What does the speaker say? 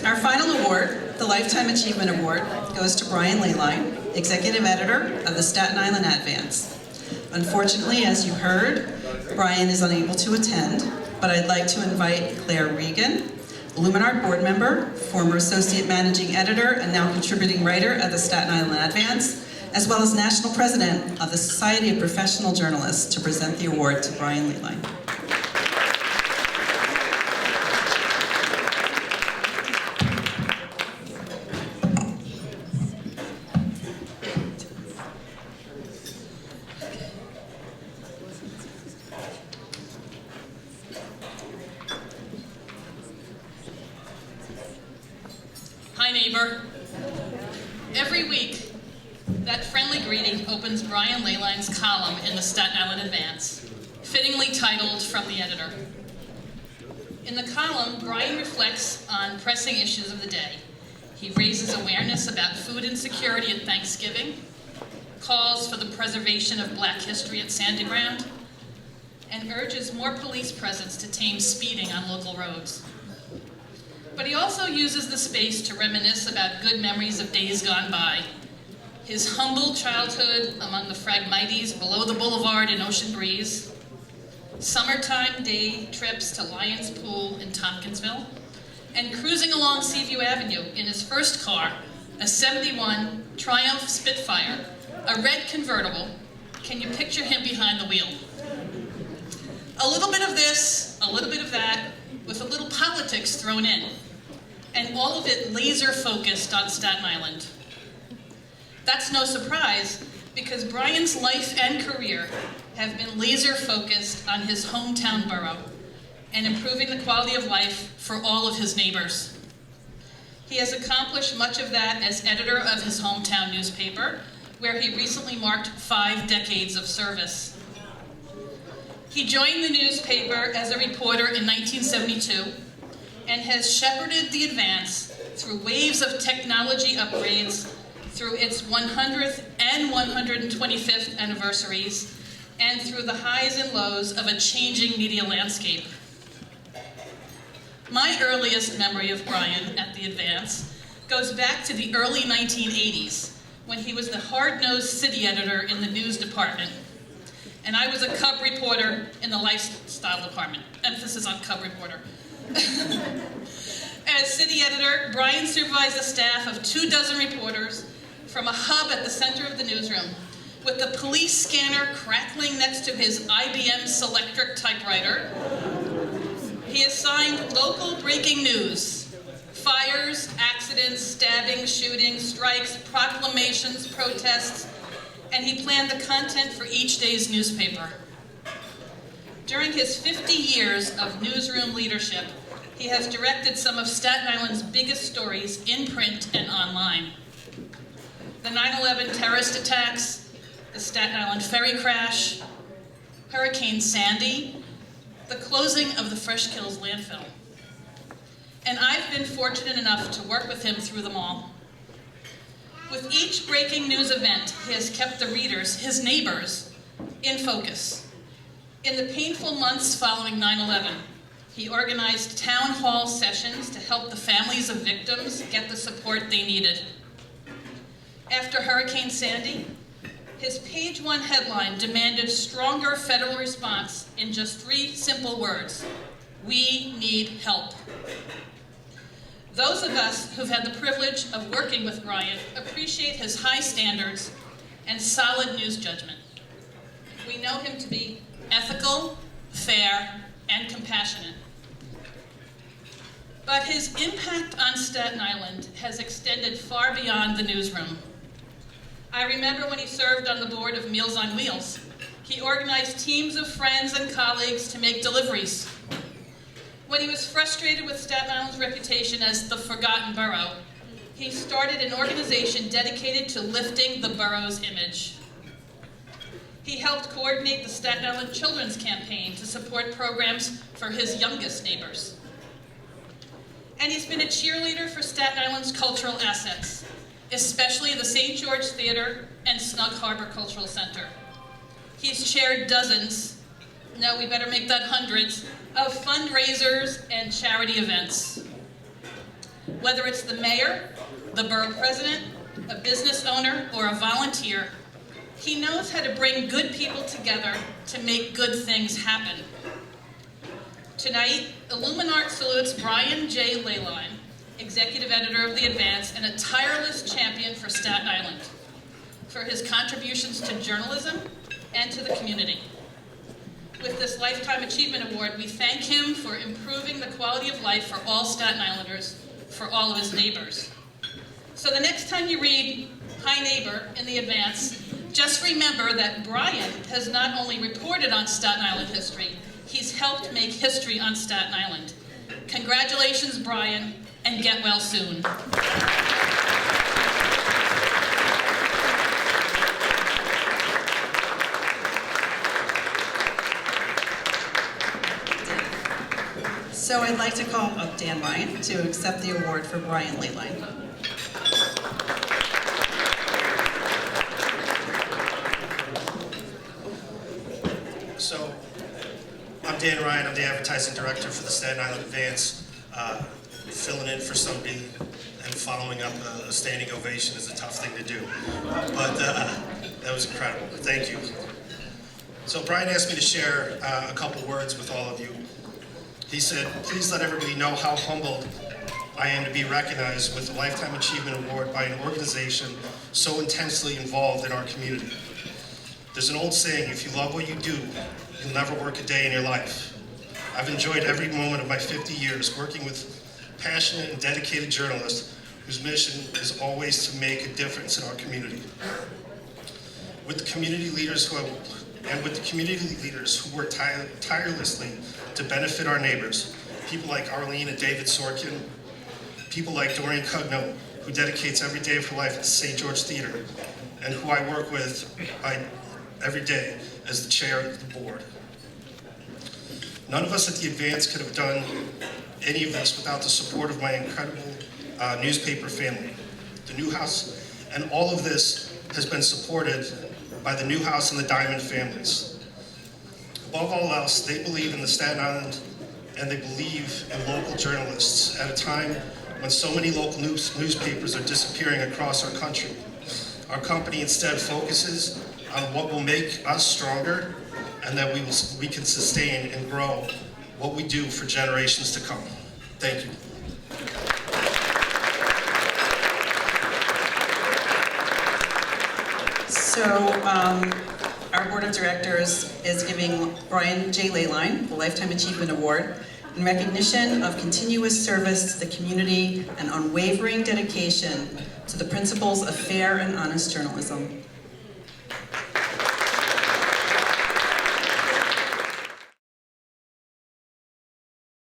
Our final award, the Lifetime Achievement Award, goes to Brian Laline, Executive Editor of the Staten Island Advance. Unfortunately, as you heard, Brian is unable to attend, but I'd like to invite Claire Regan, IlluminArt board member, former Associate Managing Editor, and now contributing writer at the Staten Island Advance, as well as National President of the Society of Professional Journalists, to present the award to Brian Laline. Hi, neighbor. Every week, that friendly greeting opens Brian Laline's column in the Staten Island Advance, fittingly titled From the Editor. In the column, Brian reflects on pressing issues of the day. He raises awareness about food insecurity at Thanksgiving, calls for the preservation of Black history at Sandy Ground, and urges more police presence to tame speeding on local roads. But he also uses the space to reminisce about good memories of days gone by. His humble childhood among the Phragmites below the boulevard in Ocean Breeze, summertime day trips to Lyons Pool in Tompkinsville, and cruising along Seaview Avenue in his first car, a '71 Triumph Spitfire, a red convertible. Can you picture him behind the wheel? A little bit of this, a little bit of that, with a little politics thrown in, and all of it laser focused on Staten Island. That's no surprise, because Brian's life and career have been laser focused on his hometown borough and improving the quality of life for all of his neighbors. He has accomplished much of that as editor of his hometown newspaper, where he recently marked 5 decades of service. He joined the newspaper as a reporter in 1972 and has shepherded the Advance through waves of technology upgrades, through its 100th and 125th anniversaries, and through the highs and lows of a changing media landscape. My earliest memory of Brian at the Advance goes back to the early 1980s, when he was the hard-nosed city editor in the news department. And I was a cub reporter in the lifestyle department. Emphasis on cub reporter. As city editor, Brian supervised a staff of 24 reporters from a hub at the center of the newsroom, with the police scanner crackling next to his IBM Selectric typewriter. He assigned local breaking news: fires, accidents, stabbings, shootings, strikes, proclamations, protests, and he planned the content for each day's newspaper. During his 50 years of newsroom leadership, he has directed some of Staten Island's biggest stories in print and online. The 9/11 terrorist attacks, the Staten Island ferry crash, Hurricane Sandy, the closing of the Fresh Kills landfill. And I've been fortunate enough to work with him through them all. With each breaking news event, he has kept the readers, his neighbors, in focus. In the painful months following 9/11, he organized town hall sessions to help the families of victims get the support they needed. After Hurricane Sandy, his page 1 headline demanded stronger federal response in just 3 simple words: we need help. Those of us who've had the privilege of working with Brian appreciate his high standards and solid news judgment. We know him to be ethical, fair, and compassionate. But his impact on Staten Island has extended far beyond the newsroom. I remember when he served on the board of Meals on Wheels. He organized teams of friends and colleagues to make deliveries. When he was frustrated with Staten Island's reputation as the forgotten borough, he started an organization dedicated to lifting the borough's image. He helped coordinate the Staten Island Children's Campaign to support programs for his youngest neighbors. And he's been a cheerleader for Staten Island's cultural assets, especially the St. George Theater and Snug Harbor Cultural Center. He's chaired dozens, no, we better make that hundreds, of fundraisers and charity events. Whether it's the mayor, the borough president, a business owner, or a volunteer, he knows how to bring good people together to make good things happen. Tonight, IlluminArt salutes Brian J. Laline, executive editor of The Advance and a tireless champion for Staten Island, for his contributions to journalism and to the community. With this Lifetime Achievement Award, we thank him for improving the quality of life for all Staten Islanders, for all of his neighbors. So the next time you read Hi Neighbor in The Advance, just remember that Brian has not only reported on Staten Island history, he's helped make history on Staten Island. Congratulations, Brian, and get well soon. So I'd like to call up Dan Ryan to accept the award for Brian Laline. So, I'm Dan Ryan, I'm the advertising director for the Staten Island Advance. Filling in for somebody and following up a standing ovation is a tough thing to do. But that was incredible, thank you. So Brian asked me to share a couple words with all of you. He said, please let everybody know how humbled I am to be recognized with the Lifetime Achievement Award by an organization so intensely involved in our community. There's an old saying, if you love what you do, you'll never work a day in your life. I've enjoyed every moment of my 50 years working with passionate and dedicated journalists whose mission is always to make a difference in our community. With the community leaders who work tirelessly to benefit our neighbors, people like Arlene and David Sorkin, people like Doreen Cugno, who dedicates every day of her life at the St. George Theater, and who I work with every day as the chair of the board. None of us at the Advance could have done any of this without the support of my incredible newspaper family. The Newhouse, and all of this has been supported by the Newhouse and the Diamond families. Above all else, they believe in the Staten Island and they believe in local journalists at a time when so many local newspapers are disappearing across our country. Our company instead focuses on what will make us stronger and that we can sustain and grow what we do for generations to come. Thank you. So our board of directors is giving Brian J. Laline the Lifetime Achievement Award in recognition of continuous service to the community and unwavering dedication to the principles of fair and honest journalism.